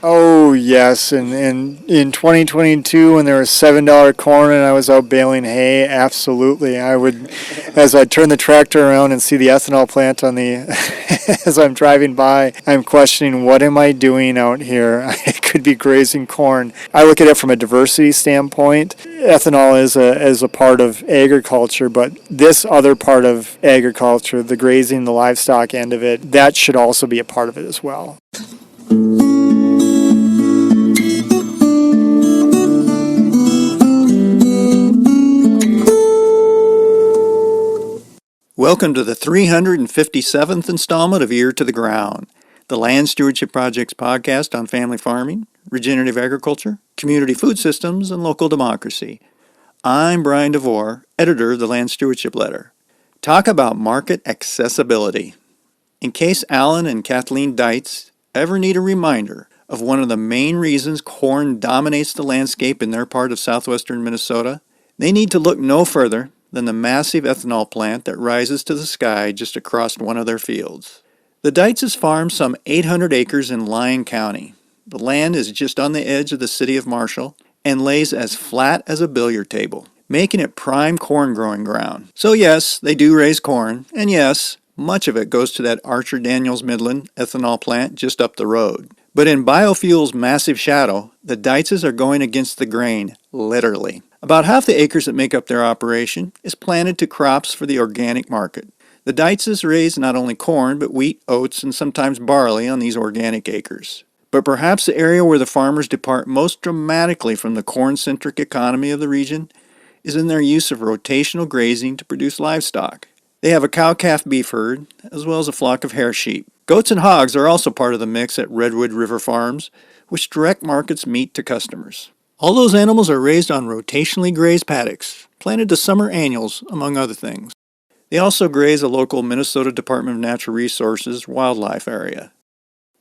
Oh, yes. And in 2022, when there was $7 corn and I was out baling hay, absolutely. I would, as I turn the tractor around and see the ethanol plant on the, as I'm driving by, I'm questioning, what am I doing out here? I could be grazing corn. I look at it from a diversity standpoint. Ethanol is a part of agriculture, but this other part of agriculture, the grazing, the livestock end of it, that should also be a part of it as well. Welcome to the 357th installment of Ear to the Ground, the Land Stewardship Project's podcast on family farming, regenerative agriculture, community food systems, and local democracy. I'm Brian DeVore, editor of the Land Stewardship Letter. Talk about market accessibility. In case Alan and Kathleen Deitz ever need a reminder of one of the main reasons corn dominates the landscape in their part of southwestern Minnesota, they need to look no further than the massive ethanol plant that rises to the sky just across one of their fields. The Deitzes farm some 800 acres in Lyon County. The land is just on the edge of the city of Marshall and lays as flat as a billiard table, making it prime corn growing ground. So yes, they do raise corn, and yes, much of it goes to that Archer Daniels Midland ethanol plant just up the road. But in biofuel's massive shadow, the Deitzes are going against the grain, literally. About half the acres that make up their operation is planted to crops for the organic market. The Deitzes raise not only corn, but wheat, oats, and sometimes barley on these organic acres. But perhaps the area where the farmers depart most dramatically from the corn-centric economy of the region is in their use of rotational grazing to produce livestock. They have a cow-calf beef herd, as well as a flock of hair sheep. Goats and hogs are also part of the mix at Redwood River Farms, which direct markets meat to customers. All those animals are raised on rotationally grazed paddocks, planted to summer annuals, among other things. They also graze a local Minnesota Department of Natural Resources wildlife area.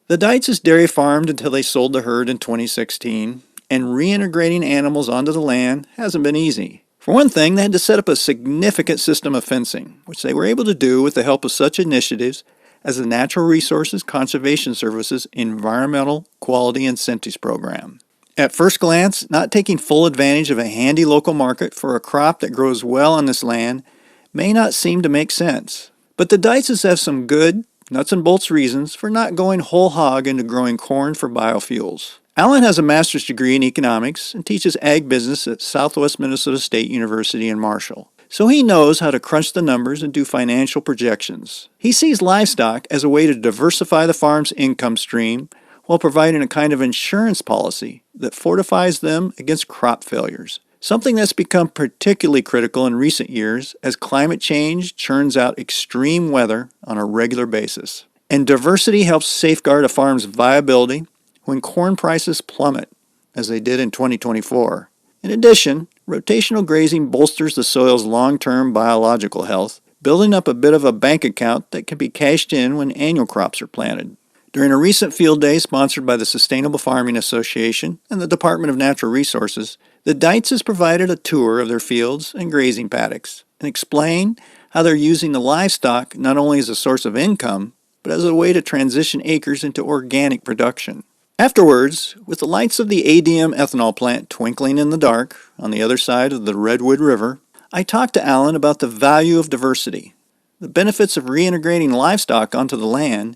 The Deitzes dairy farmed until they sold the herd in 2016, and reintegrating animals onto the land hasn't been easy. For one thing, they had to set up a significant system of fencing, which they were able to do with the help of such initiatives as the Natural Resources Conservation Service's Environmental Quality Incentives Program. At first glance, not taking full advantage of a handy local market for a crop that grows well on this land may not seem to make sense. But the Deitzes have some good, nuts and bolts reasons for not going whole hog into growing corn for biofuels. Alan has a master's degree in economics and teaches ag business at Southwest Minnesota State University in Marshall. So he knows how to crunch the numbers and do financial projections. He sees livestock as a way to diversify the farm's income stream while providing a kind of insurance policy that fortifies them against crop failures, something that's become particularly critical in recent years as climate change churns out extreme weather on a regular basis. And diversity helps safeguard a farm's viability when corn prices plummet, as they did in 2024. In addition, rotational grazing bolsters the soil's long-term biological health, building up a bit of a bank account that can be cashed in when annual crops are planted. During a recent field day sponsored by the Sustainable Farming Association and the Department of Natural Resources, the Deitzes provided a tour of their fields and grazing paddocks and explained how they're using the livestock not only as a source of income, but as a way to transition acres into organic production. Afterwards, with the lights of the ADM ethanol plant twinkling in the dark on the other side of the Redwood River, I talked to Alan about the value of diversity, the benefits of reintegrating livestock onto the land,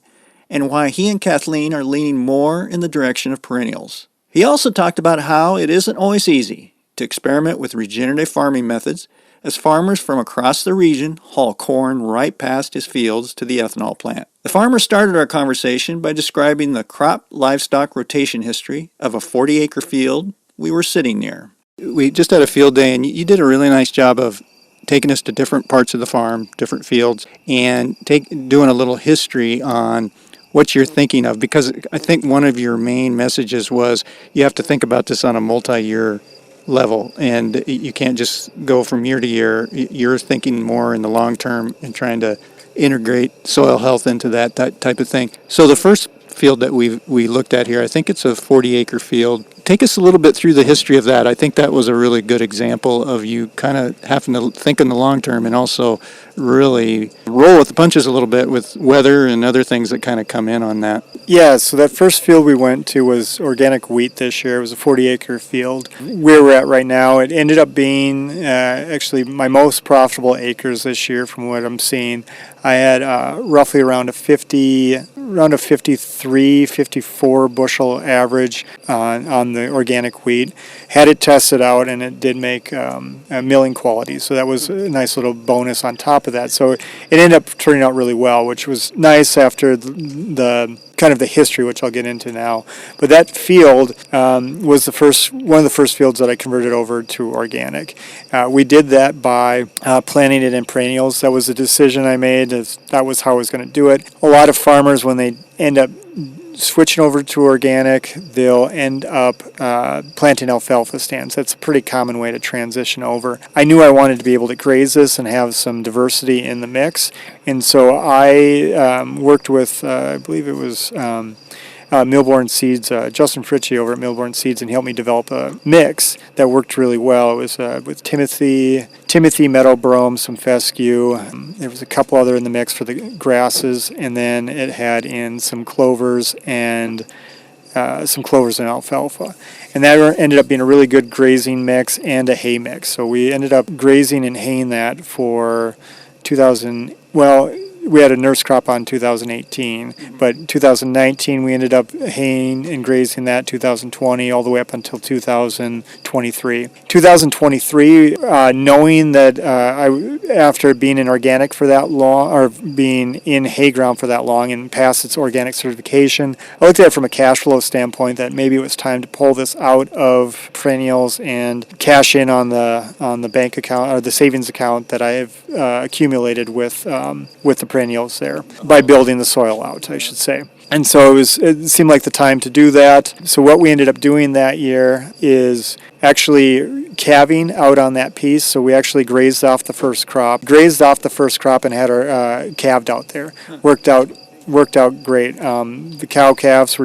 and why he and Kathleen are leaning more in the direction of perennials. He also talked about how it isn't always easy to experiment with regenerative farming methods as farmers from across the region haul corn right past his fields to the ethanol plant. The farmer started our conversation by describing the crop livestock rotation history of a 40-acre field we were sitting near. We just had a field day, and you did a really nice job of taking us to different parts of the farm, different fields, and doing a little history on what you're thinking of, because I think one of your main messages was you have to think about this on a multi-year level, and you can't just go from year to year. You're thinking more in the long term and trying to integrate soil health into that type of thing. So the first field that we looked at here. I think it's a 40-acre field. Take us a little bit through the history of that. I think that was a really good example of you kind of having to think in the long term and also really roll with the punches a little bit with weather and other things that kind of come in on that. Yeah, so that first field we went to was organic wheat this year. It was a 40-acre field. Where we're at right now, it ended up being actually my most profitable acres this year from what I'm seeing. I had roughly around a 53, 54 bushel average on the organic wheat. Had it tested out, and it did make a milling quality, so that was a nice little bonus on top of that. So it ended up turning out really well, which was nice after the kind of the history, which I'll get into now. But that field was one of the first fields that I converted over to organic. We did that by planting it in perennials. That was a decision I made. That was how I was going to do it. A lot of farmers, when they end up switching over to organic, they'll end up planting alfalfa stands. That's a pretty common way to transition over. I knew I wanted to be able to graze this and have some diversity in the mix, and so I worked with, I believe it was Millborn Seeds, Justin Fritchie over at Millborn Seeds, and he helped me develop a mix that worked really well. It was with Timothy, meadow brome, some fescue. There was a couple other in the mix for the grasses, and then it had in some clovers and alfalfa. And that ended up being a really good grazing mix and a hay mix. So we ended up grazing and haying that for we had a nurse crop on 2018, but 2019 we ended up haying and grazing that, 2020 all the way up until 2023. 2023, knowing that after being in organic for that long, or being in hay ground for that long and past its organic certification, I looked at it from a cash flow standpoint that maybe it was time to pull this out of perennials and cash in on the bank account or the savings account that I have accumulated with the perennials there by building the soil out, I should say. And so it seemed like the time to do that. So what we ended up doing that year is actually calving out on that piece. So we actually grazed off the first crop and had our calved out there. Worked out great. The cow calves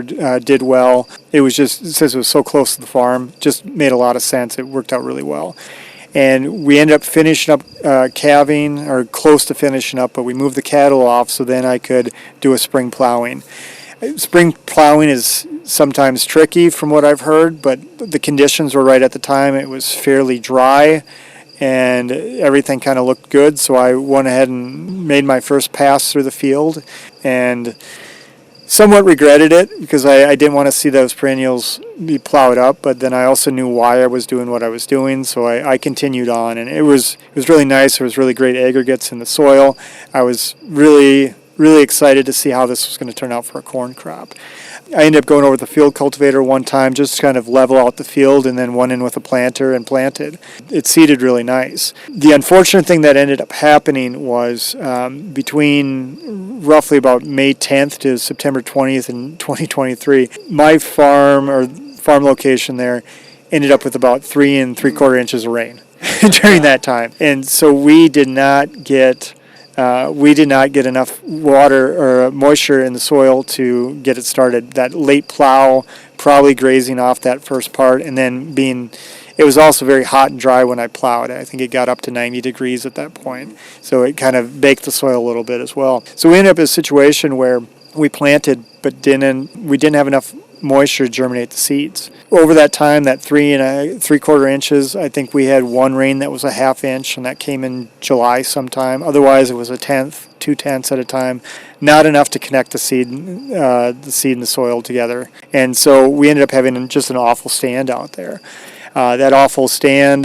did well. It was just, since it was so close to the farm, just made a lot of sense. It worked out really well. And we ended up finishing up calving, or close to finishing up, but we moved the cattle off so then I could do a spring plowing. Spring plowing is sometimes tricky from what I've heard, but the conditions were right at the time. It was fairly dry and everything kind of looked good, so I went ahead and made my first pass through the field and somewhat regretted it because I didn't want to see those perennials be plowed up, but then I also knew why I was doing what I was doing, so I continued on, and it was really nice. There was really great aggregates in the soil. I was really excited to see how this was going to turn out for a corn crop. I ended up going over with the field cultivator one time just to kind of level out the field, and then went in with a planter and planted. It seeded really nice. The unfortunate thing that ended up happening was between roughly about May 10th to September 20th in 2023, my farm location there ended up with about 3 3/4 inches of rain during that time. And so we did not get enough water or moisture in the soil to get it started. That late plow, probably grazing off that first part, and then it was also very hot and dry when I plowed. I think it got up to 90 degrees at that point. So it kind of baked the soil a little bit as well. So we ended up in a situation where we planted, but we didn't have enough moisture to germinate the seeds. Over that time, that 3 3/4 inches, I think we had one rain that was a 1/2 inch, and that came in July sometime. Otherwise, it was 1/10, 2/10 at a time. Not enough to connect the seed and the soil together. And so we ended up having just an awful stand out there. That awful stand,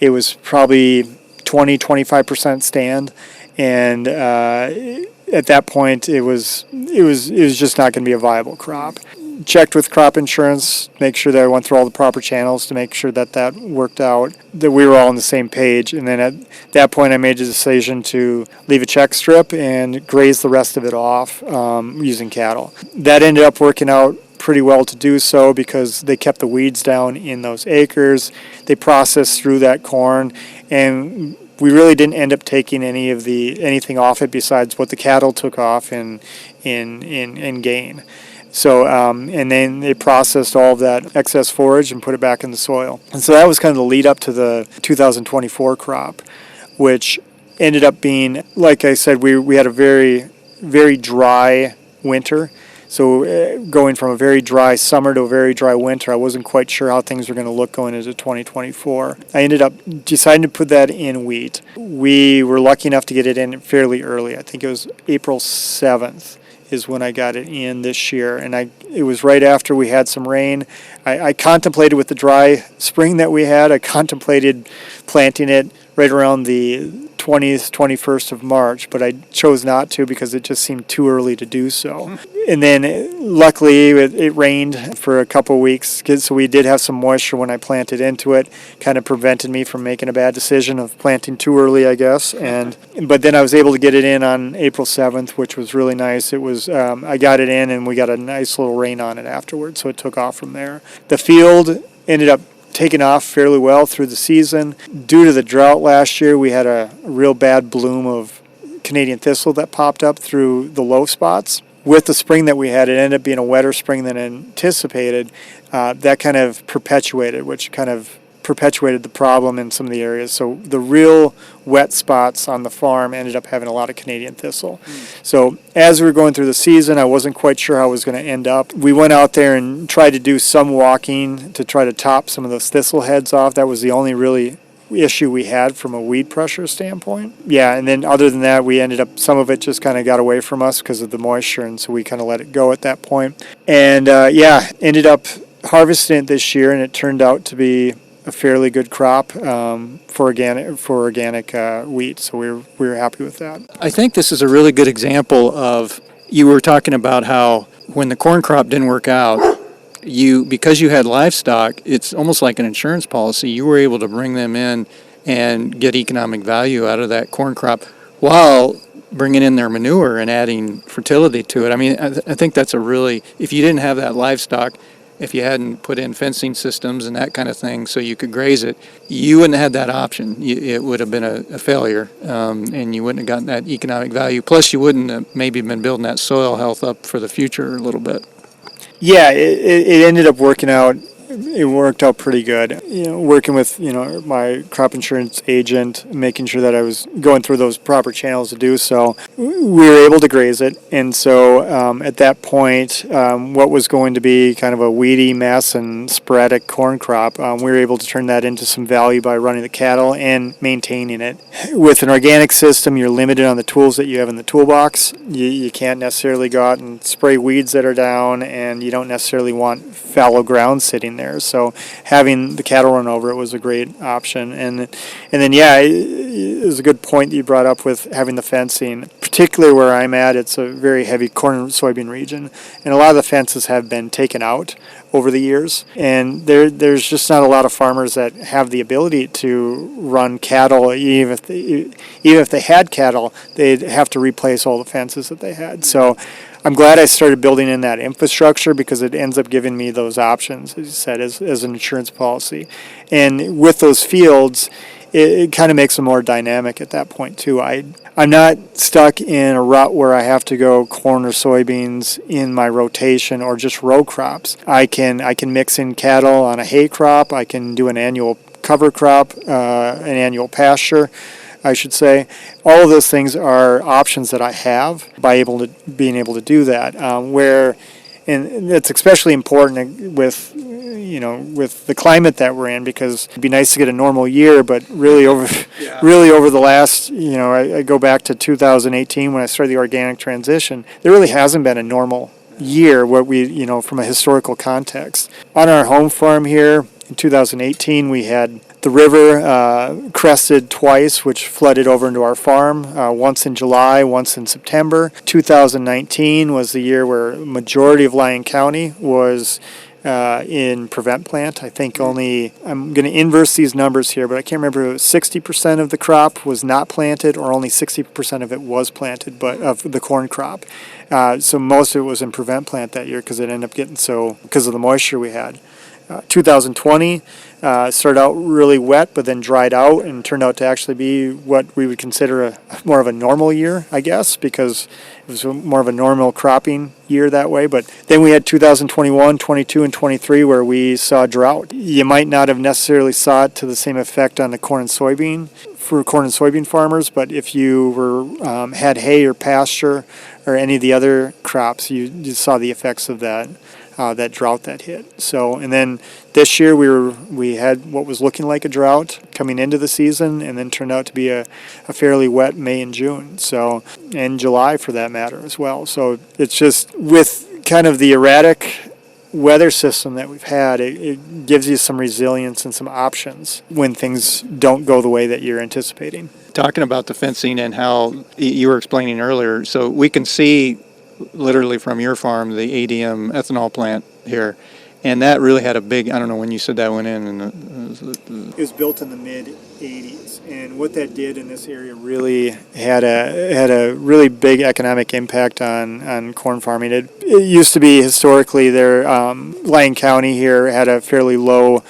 it was probably 20-25% stand, and at that point, it was just not going to be a viable crop. Checked with crop insurance, make sure that I went through all the proper channels to make sure that worked out, that we were all on the same page. And then at that point, I made a decision to leave a check strip and graze the rest of it off using cattle. That ended up working out pretty well to do so because they kept the weeds down in those acres. They processed through that corn, and we really didn't end up taking anything off it besides what the cattle took off in gain. So, and then they processed all of that excess forage and put it back in the soil. And so that was kind of the lead up to the 2024 crop, which ended up being, like I said, we had a very, very dry winter. So going from a very dry summer to a very dry winter, I wasn't quite sure how things were going to look going into 2024. I ended up deciding to put that in wheat. We were lucky enough to get it in fairly early. I think it was April 7th is when I got it in this year, and it was right after we had some rain. I contemplated, with the dry spring that we had, I contemplated planting it right around the 20th, 21st of March, but I chose not to because it just seemed too early to do so. And then luckily it rained for a couple of weeks, so we did have some moisture when I planted into it. Kind of prevented me from making a bad decision of planting too early, I guess. But then I was able to get it in on April 7th, which was really nice. It was I got it in and we got a nice little rain on it afterwards, so it took off from there. The field ended up taken off fairly well through the season. Due to the drought last year, we had a real bad bloom of Canadian thistle that popped up through the low spots. With the spring that we had, it ended up being a wetter spring than anticipated. That kind of perpetuated the problem in some of the areas. So the real wet spots on the farm ended up having a lot of Canadian thistle. So as we were going through the season, I wasn't quite sure how it was going to end up. We went out there and tried to do some walking to try to top some of those thistle heads off. That was the only really issue we had from a weed pressure standpoint. Yeah, and then other than that, we ended up, some of it just kind of got away from us because of the moisture, and so we kind of let it go at that point. And ended up harvesting it this year, and it turned out to be a fairly good crop for organic wheat. So we were happy with that. I think this is a really good example of, you were talking about how when the corn crop didn't work out, because you had livestock, it's almost like an insurance policy. You were able to bring them in and get economic value out of that corn crop while bringing in their manure and adding fertility to it. I mean, I think that's if you didn't have that livestock, if you hadn't put in fencing systems and that kind of thing so you could graze it, you wouldn't have had that option. It would have been a failure, and you wouldn't have gotten that economic value. Plus, you wouldn't have maybe been building that soil health up for the future a little bit. Yeah, it ended up working out. It worked out pretty good. Working with my crop insurance agent, making sure that I was going through those proper channels to do so. We were able to graze it, and so at that point, what was going to be kind of a weedy mess and sporadic corn crop, we were able to turn that into some value by running the cattle and maintaining it. With an organic system, you're limited on the tools that you have in the toolbox. You can't necessarily go out and spray weeds that are down, and you don't necessarily want fallow ground sitting there. So having the cattle run over it was a great option. And then it was a good point that you brought up with having the fencing. Particularly where I'm at, it's a very heavy corn and soybean region, and a lot of the fences have been taken out over the years. And there's just not a lot of farmers that have the ability to run cattle. Even if they had cattle, they'd have to replace all the fences that they had. So I'm glad I started building in that infrastructure because it ends up giving me those options, as you said, as an insurance policy. And with those fields, it kind of makes them more dynamic at that point too. I'm not stuck in a rut where I have to go corn or soybeans in my rotation or just row crops. I can mix in cattle on a hay crop. I can do an annual cover crop, an annual pasture, I should say. All of those things are options that I have by being able to do that. And it's especially important with the climate that we're in, because it'd be nice to get a normal year, but really over the last, I go back to 2018 when I started the organic transition. There really hasn't been a normal year from a historical context. On our home farm here in 2018, we had the river crested twice, which flooded over into our farm, once in July, once in September. 2019 was the year where the majority of Lyon County was in prevent plant. I think I'm going to inverse these numbers here, but I can't remember if it was 60% of the crop was not planted or only 60% of it was planted, but of the corn crop. So most of it was in prevent plant that year because it ended up getting because of the moisture we had. 2020 started out really wet, but then dried out and turned out to actually be what we would consider more of a normal year, I guess, because it was more of a normal cropping year that way. But then we had 2021, 22, and 23 where we saw drought. You might not have necessarily saw it to the same effect on the corn and soybean for corn and soybean farmers, but if you were had hay or pasture or any of the other crops, you saw the effects of that. That drought that hit. So, and then this year we had what was looking like a drought coming into the season, and then turned out to be a fairly wet May and June. So, and July for that matter as well. So it's just with kind of the erratic weather system that we've had, it gives you some resilience and some options when things don't go the way that you're anticipating. Talking about the fencing and how you were explaining earlier, so we can see literally from your farm the ADM ethanol plant here, and that really had a big, I don't know when you said that went in, and It was built in the mid '80s, and what that did in this area really had a really big economic impact on corn farming. It used to be historically there, Lyon County here had a fairly low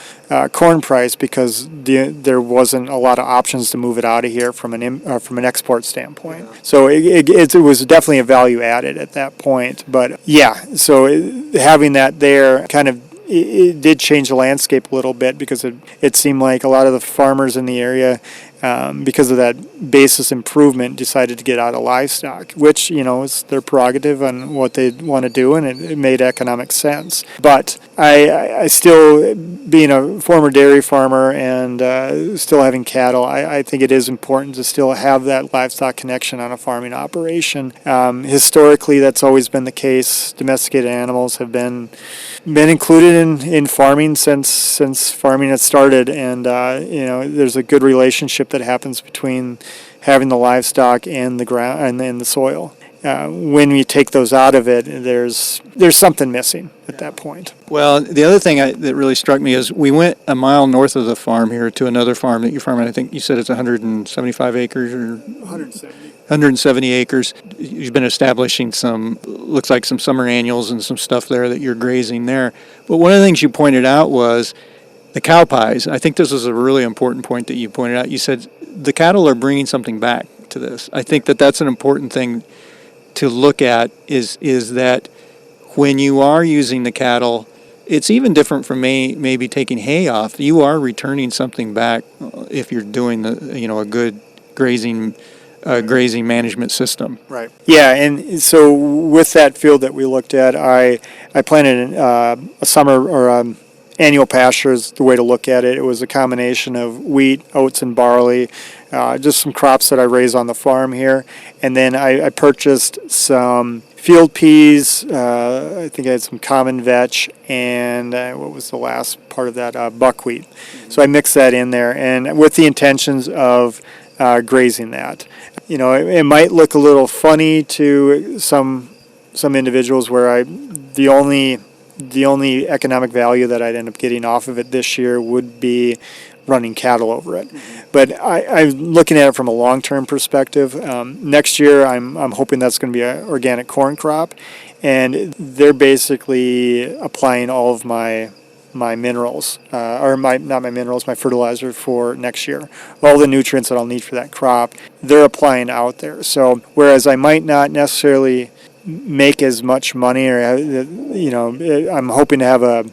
corn price because there wasn't a lot of options to move it out of here from an export standpoint. So it was definitely a value added at that point. But yeah, so having that there kind of it did change the landscape a little bit because it seemed like a lot of the farmers in the area, because of that basis improvement, decided to get out of livestock, which, is their prerogative on what they want to do, and it made economic sense. But I still, being a former dairy farmer and still having cattle, I think it is important to still have that livestock connection on a farming operation. Historically, that's always been the case. Domesticated animals have been included in farming since farming has started, and there's a good relationship that happens between having the livestock and the ground and the soil. When you take those out of it, there's something missing at that point. well, the other thing that really struck me is we went a mile north of the farm here to another farm that you're farming. I think you said it's 175 acres or 170 acres. You've been establishing looks like some summer annuals and some stuff there that you're grazing there. But one of the things you pointed out was the cow pies. I think this was a really important point that you pointed out. You said the cattle are bringing something back to this. I think that's an important thing to look at is that when you are using the cattle, it's even different from maybe taking hay off. You are returning something back if you're doing a good grazing management system. Right. Yeah, and so with that field that we looked at, I planted a summer or annual pasture is the way to look at it. It was a combination of wheat, oats, and barley, just some crops that I raise on the farm here. And then I purchased some field peas, I think I had some common vetch, and what was the last part of that? Buckwheat. Mm-hmm. So I mixed that in there, and with the intentions of grazing that. It might look a little funny to some individuals where the only economic value that I'd end up getting off of it this year would be running cattle over it. But I'm looking at it from a long-term perspective. Next year, I'm hoping that's going to be an organic corn crop, and they're basically applying all of my minerals, my fertilizer for next year. All the nutrients that I'll need for that crop, they're applying out there. So whereas I might not necessarily make as much money, or I'm hoping to have a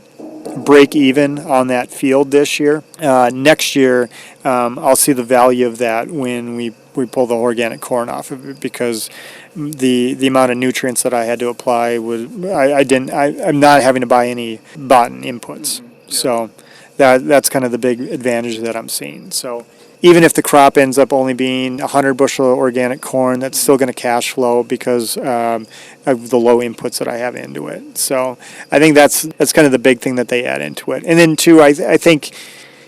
break even on that field this year. Next year, I'll see the value of that when we pull the organic corn off of it, because the amount of nutrients that I had to apply I'm not having to buy any bought-in inputs. Mm-hmm. Yeah. So that's kind of the big advantage that I'm seeing. So even if the crop ends up only being 100 bushel organic corn, that's still going to cash flow because of the low inputs that I have into it. So I think that's kind of the big thing that they add into it. And then too, I think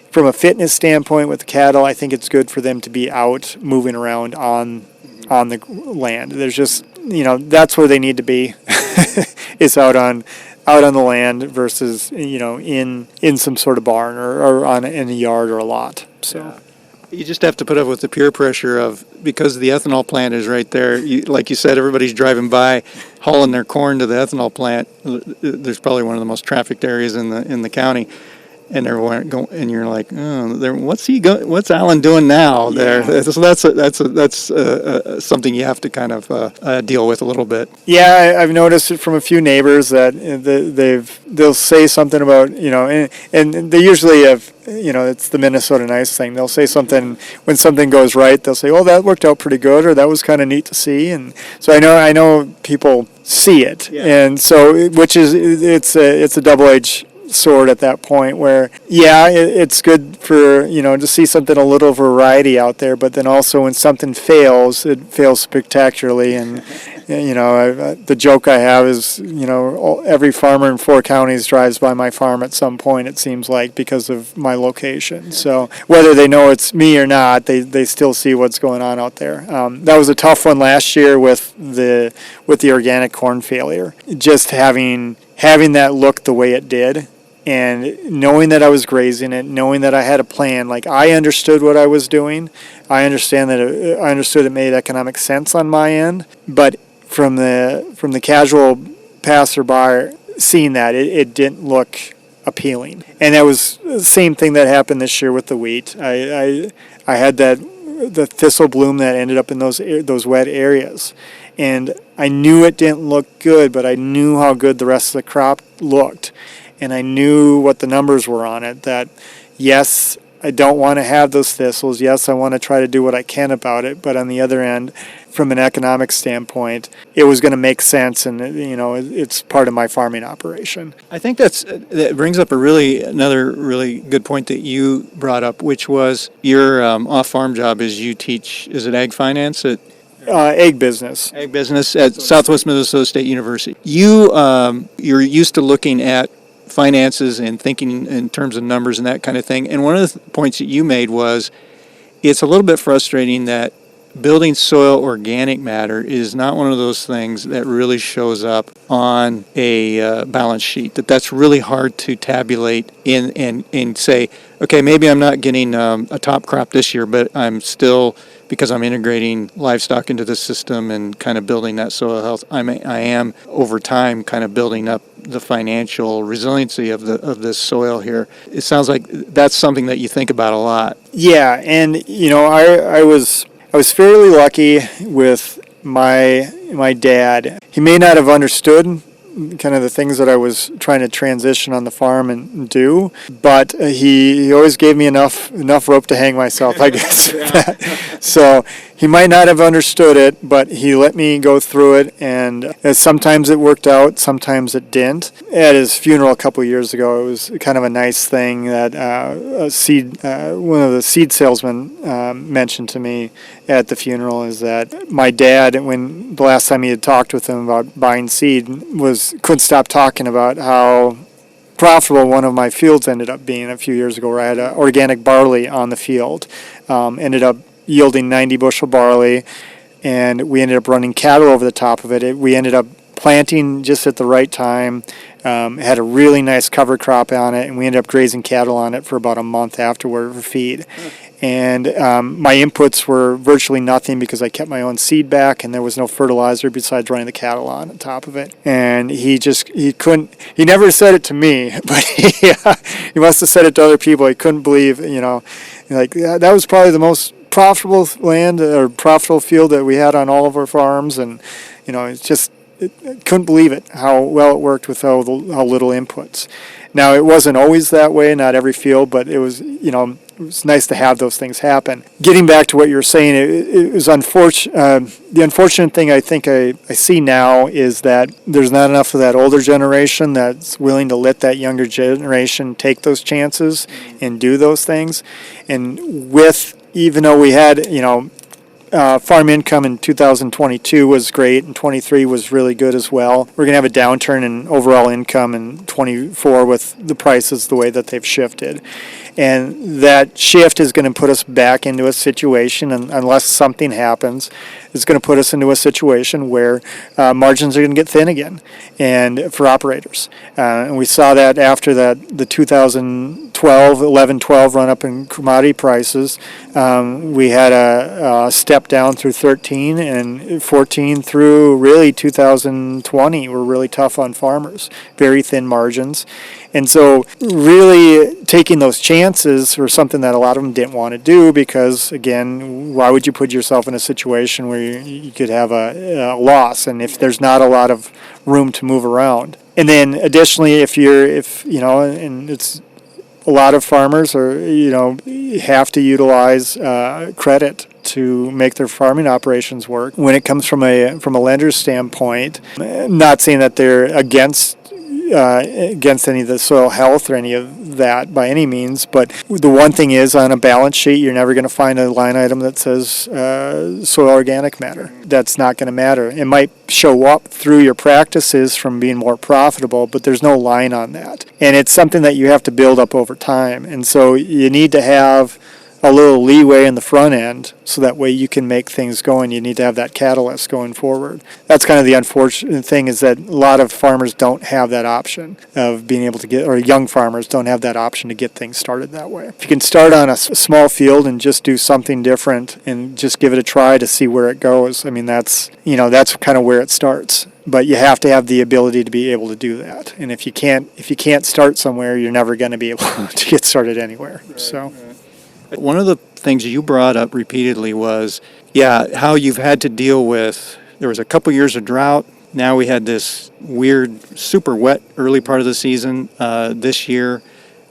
from a fitness standpoint with the cattle, I think it's good for them to be out moving around on the land. There's just, that's where they need to be, is out on the land versus, in some sort of barn or in a yard or a lot. So. You just have to put up with the peer pressure of, because the ethanol plant is right there. Like you said, everybody's driving by, hauling their corn to the ethanol plant. There's probably one of the most trafficked areas in the county, and they're going, and you're like, oh, what's Alan doing now there? So that's something you have to kind of deal with a little bit. Yeah, I've noticed it from a few neighbors that they'll say something about, and they usually have, it's the Minnesota nice thing. They'll say something when something goes right. They'll say, "Oh, that worked out pretty good," or "That was kind of neat to see." And so I know people see it, and so it's a double-edged sword at that point where it's good for to see something, a little variety out there, but then also when something fails, it fails spectacularly. And the joke I have is every farmer in 4 counties drives by my farm at some point, it seems like, because of my location. So whether they know it's me or not, they still see what's going on out there. That was a tough one last year with the organic corn failure, just having that look the way it did. And knowing that I was grazing it, knowing that I had a plan, like I understood what I was doing. I understood it made economic sense on my end. But from the casual passerby seeing that, it didn't look appealing. And that was the same thing that happened this year with the wheat. I had the thistle bloom that ended up in those wet areas. And I knew it didn't look good, but I knew how good the rest of the crop looked. And I knew what the numbers were on it, that yes, I don't want to have those thistles. Yes, I want to try to do what I can about it. But on the other end, from an economic standpoint, it was going to make sense, and it's part of my farming operation. I think that brings up another really good point that you brought up, which was your off-farm job is you teach, is it ag finance at egg business. Ag business at Southwest Minnesota State University. You're used to looking at finances and thinking in terms of numbers and that kind of thing. And one of the points that you made was it's a little bit frustrating that building soil organic matter is not one of those things that really shows up on a balance sheet. That's really hard to tabulate and say, okay, maybe I'm not getting a top crop this year, but I'm still, because I'm integrating livestock into the system and kind of building that soil health, I am over time kind of building up the financial resiliency of this soil here. It sounds like that's something that you think about a lot. Yeah, and I was fairly lucky with my dad. He may not have understood kind of the things that I was trying to transition on the farm and do, but he always gave me enough rope to hang myself, I guess. So he might not have understood it, but he let me go through it, and sometimes it worked out, sometimes it didn't. At his funeral a couple of years ago, it was kind of a nice thing that one of the seed salesmen mentioned to me at the funeral, is that my dad, when the last time he had talked with him about buying seed, couldn't stop talking about how profitable one of my fields ended up being a few years ago, where I had organic barley on the field. Ended up yielding 90 bushel barley, and we ended up running cattle over the top of it. We ended up planting just at the right time. It had a really nice cover crop on it, and we ended up grazing cattle on it for about a month afterward for feed. And my inputs were virtually nothing because I kept my own seed back, and there was no fertilizer besides running the cattle on top of it. And he never said it to me, but he must have said it to other people. He couldn't believe, that was probably the most profitable land or profitable field that we had on all of our farms. And, couldn't believe it, how well it worked with how little inputs. Now, it wasn't always that way, not every field, but it was, it was nice to have those things happen. Getting back to what you were saying, it was unfortunate. The unfortunate thing I think I see now is that there's not enough of that older generation that's willing to let that younger generation take those chances and do those things. And even though we had, farm income in 2022 was great, and 23 was really good as well. We're going to have a downturn in overall income in 24 with the prices the way that they've shifted. And that shift is going to put us back into a situation, and unless something happens, it's going to put us into a situation where margins are going to get thin again, and for operators. And we saw that after the 2012, 11-12 run up in commodity prices. We had a step down through 13, and 14 through really 2020 were really tough on farmers, very thin margins. And so really taking those chances were something that a lot of them didn't want to do because, again, why would you put yourself in a situation where you could have a loss, and if there's not a lot of room to move around? And then additionally, if and it's a lot of farmers have to utilize credit to make their farming operations work. When it comes from a lender's standpoint, not saying that they're against any of the soil health or any of that by any means, but the one thing is, on a balance sheet, you're never going to find a line item that says soil organic matter. That's not going to matter. It might show up through your practices from being more profitable, but there's no line on that. And it's something that you have to build up over time. And so you need to have a little leeway in the front end so that way you can make things going. You need to have that catalyst going forward. That's kind of the unfortunate thing, is that a lot of farmers don't have that option of being able to get, or young farmers don't have that option to get things started that way. If you can start on a small field and just do something different and just give it a try to see where it goes, I mean, that's kind of where it starts. But you have to have the ability to be able to do that. And if you can't start somewhere, you're never going to be able to get started anywhere. Right, so. Right. One of the things you brought up repeatedly was, how you've had to deal with, there was a couple years of drought. Now we had this weird, super wet early part of the season this year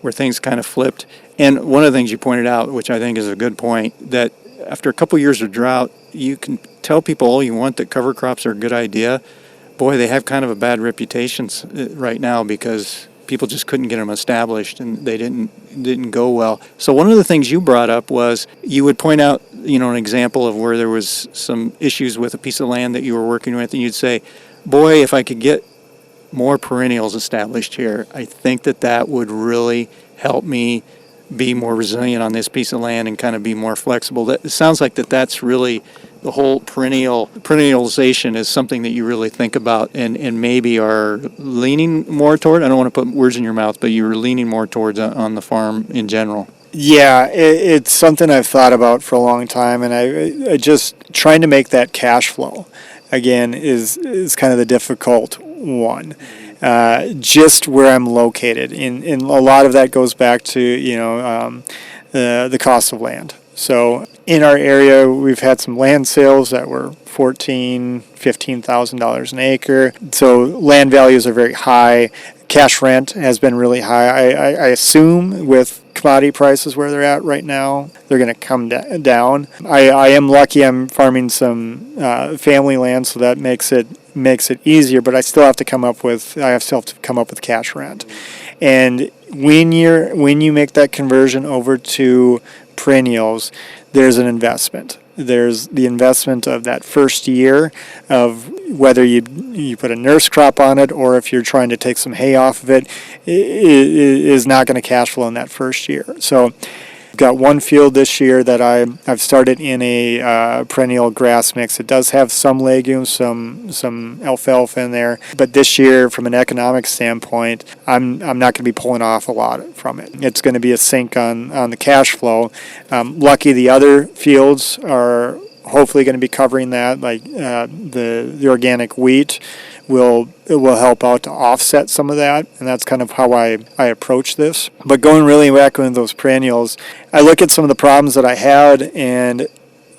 where things kind of flipped. And one of the things you pointed out, which I think is a good point, that after a couple years of drought, you can tell people all you want that cover crops are a good idea. Boy, they have kind of a bad reputation right now because people just couldn't get them established and they didn't go well. So one of the things you brought up was you would point out, an example of where there was some issues with a piece of land that you were working with, and you'd say, boy, if I could get more perennials established here, I think that would really help me be more resilient on this piece of land and kind of be more flexible. It sounds like that's really the whole perennialization is something that you really think about and maybe are leaning more toward. I don't want to put words in your mouth, but you're leaning more towards on the farm in general. Yeah, it's something I've thought about for a long time, and I just trying to make that cash flow again is kind of the difficult one. Just where I'm located, and a lot of that goes back to the cost of land. So in our area, we've had some land sales that were $15,000 an acre. So land values are very high. Cash rent has been really high. I assume with commodity prices where they're at right now, they're going to come down. I am lucky. I'm farming some family land, so that makes it easier. But I still have to come up with cash rent. And when you make that conversion over to perennials, there's an investment. There's the investment of that first year of whether you put a nurse crop on it or if you're trying to take some hay off of it, is not going to cash flow in that first year. So I've got one field this year that I've started in a perennial grass mix. It does have some legumes, some alfalfa in there, but this year, from an economic standpoint, I'm not going to be pulling off a lot from it. It's going to be a sink on the cash flow. Lucky the other fields are hopefully going to be covering that, like the organic wheat will help out to offset some of that, and that's kind of how I approach this. But going really back into those perennials, I look at some of the problems that I had, and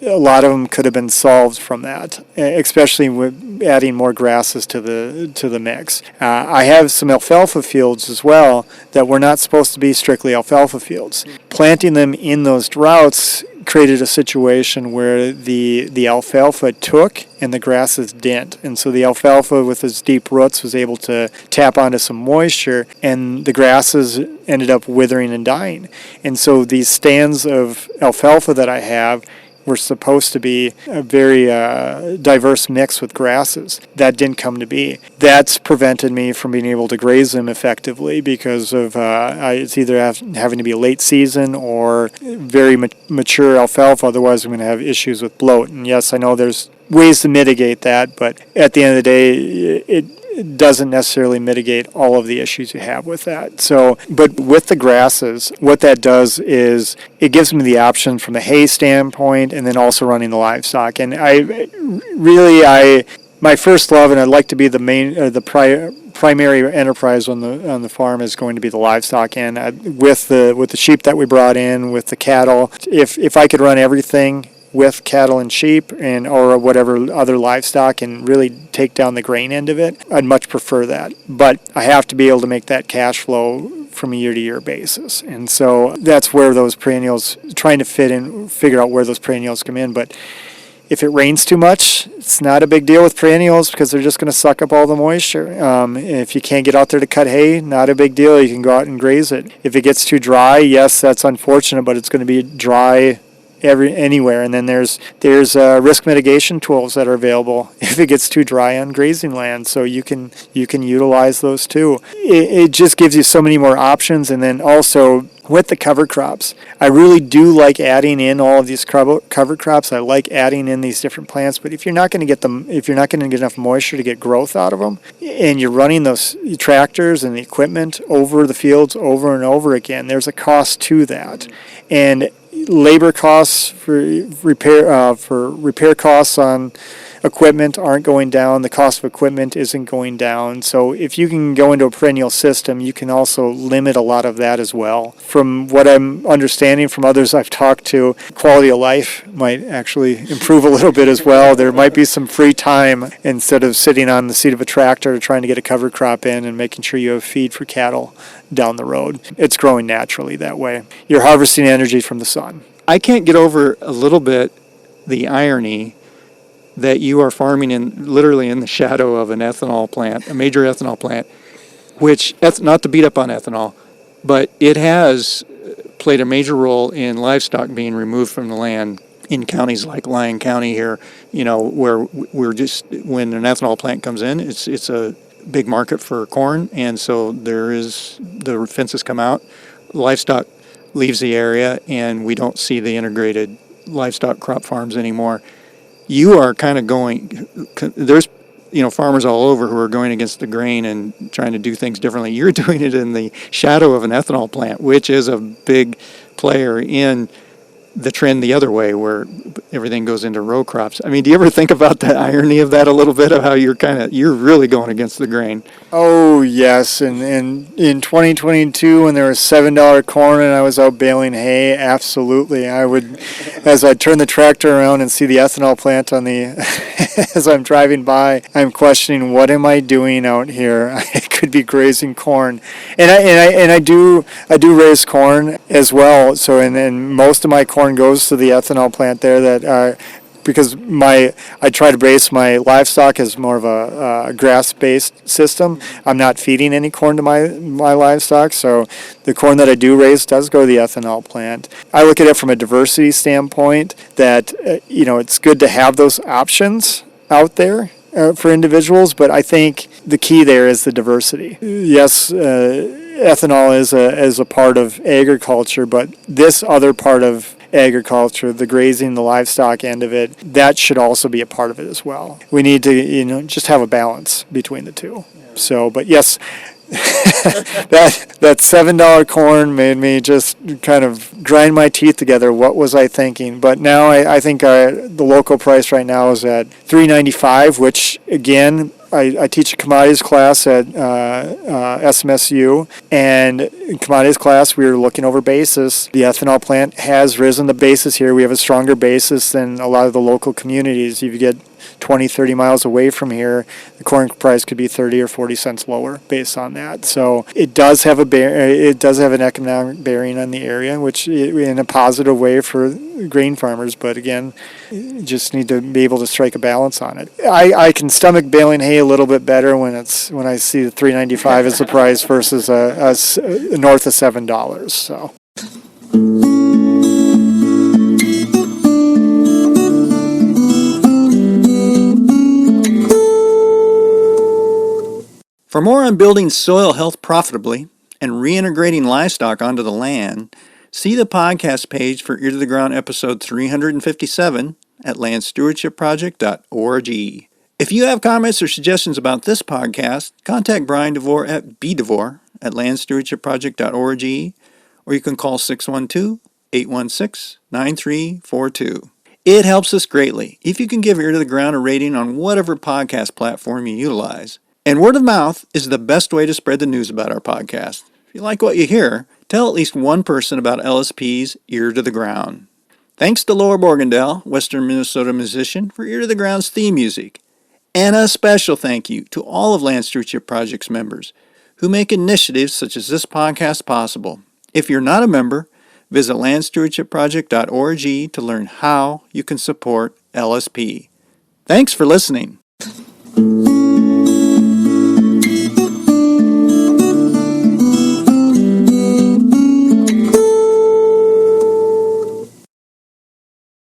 a lot of them could have been solved from that, especially with adding more grasses to the mix. I have some alfalfa fields as well that were not supposed to be strictly alfalfa fields. Planting them in those droughts created a situation where the alfalfa took and the grasses didn't. And so the alfalfa with its deep roots was able to tap onto some moisture, and the grasses ended up withering and dying. And so these stands of alfalfa that I have were supposed to be a very diverse mix with grasses. That didn't come to be. That's prevented me from being able to graze them effectively because of it's either having to be late season or very mature alfalfa, otherwise I'm going to have issues with bloat. And yes, I know there's ways to mitigate that, but at the end of the day, it doesn't necessarily mitigate all of the issues you have with that. So, but with the grasses, what that does is it gives me the option from the hay standpoint and then also running the livestock. And my first love, and I'd like to be the main, primary enterprise on the farm is going to be the livestock end. With the sheep that we brought in, with the cattle, if I could run everything with cattle and sheep and or whatever other livestock and really take down the grain end of it, I'd much prefer that. But I have to be able to make that cash flow from a year-to-year basis. And so that's where those perennials, trying to figure out where those perennials come in. But if it rains too much, it's not a big deal with perennials because they're just going to suck up all the moisture. If you can't get out there to cut hay, not a big deal. You can go out and graze it. If it gets too dry, yes, that's unfortunate, but it's going to be dry anywhere. And then there's risk mitigation tools that are available if it gets too dry on grazing land, so you can utilize those too. It just gives you so many more options. And then also with the cover crops, I really do like adding in all of these cover crops. I like adding in these different plants, but if you're not going to get enough moisture to get growth out of them, and you're running those tractors and the equipment over the fields over and over again, there's a cost to that. And labor costs for repair costs on equipment aren't going down. The cost of equipment isn't going down. So if you can go into a perennial system, you can also limit a lot of that as well. From what I'm understanding from others I've talked to, quality of life might actually improve a little bit as well. There might be some free time instead of sitting on the seat of a tractor trying to get a cover crop in and making sure you have feed for cattle down the road. It's growing naturally that way. You're harvesting energy from the sun. I can't get over a little bit the irony that you are farming literally in the shadow of an ethanol plant, a major ethanol plant, which, not to beat up on ethanol, but it has played a major role in livestock being removed from the land in counties like Lyon County here, where when an ethanol plant comes in, it's a big market for corn, and so the fences come out, livestock leaves the area, and we don't see the integrated livestock crop farms anymore. You are kind of there's farmers all over who are going against the grain and trying to do things differently. You're doing it in the shadow of an ethanol plant, which is a big player in the trend the other way, where everything goes into row crops. I mean, do you ever think about the irony of that a little bit, of how you're really going against the grain? Oh, yes. And in 2022, when there was $7 corn and I was out baling hay, absolutely. I would, as I turn the tractor around and see the ethanol plant as I'm driving by, I'm questioning, what am I doing out here? I could be grazing corn. And I do raise corn as well. So, and most of my corn goes to the ethanol plant there, that because I try to base my livestock as more of a grass-based system. I'm not feeding any corn to my livestock, so the corn that I do raise does go to the ethanol plant. I look at it from a diversity standpoint, that it's good to have those options out there for individuals, but I think the key there is the diversity. Yes, ethanol is a part of agriculture, but this other part of agriculture, the grazing, the livestock end of it, that should also be a part of it as well. We need to, just have a balance between the two. So, but yes, that $7 corn made me just kind of grind my teeth together. What was I thinking? But now I think the local price right now is at $3.95, which again, I teach a commodities class at SMSU, and in commodities class we were looking over basis. The ethanol plant has risen the basis here. We have a stronger basis than a lot of the local communities. If you get 20, 30 miles away from here, the corn price could be 30 or 40 cents lower based on that. So it does have an economic bearing on the area, which in a positive way for grain farmers. But again, you just need to be able to strike a balance on it. I can stomach baling hay a little bit better when I see the $3.95 as the price versus north of $7. So. For more on building soil health profitably and reintegrating livestock onto the land, see the podcast page for Ear to the Ground episode 357 at landstewardshipproject.org. If you have comments or suggestions about this podcast, contact Brian DeVore at bdevore@landstewardshipproject.org, or you can call 612-816-9342. It helps us greatly if you can give Ear to the Ground a rating on whatever podcast platform you utilize. And word of mouth is the best way to spread the news about our podcast. If you like what you hear, tell at least one person about LSP's Ear to the Ground. Thanks to Laura Borgendale, Western Minnesota musician, for Ear to the Ground's theme music. And a special thank you to all of Land Stewardship Project's members who make initiatives such as this podcast possible. If you're not a member, visit landstewardshipproject.org to learn how you can support LSP. Thanks for listening.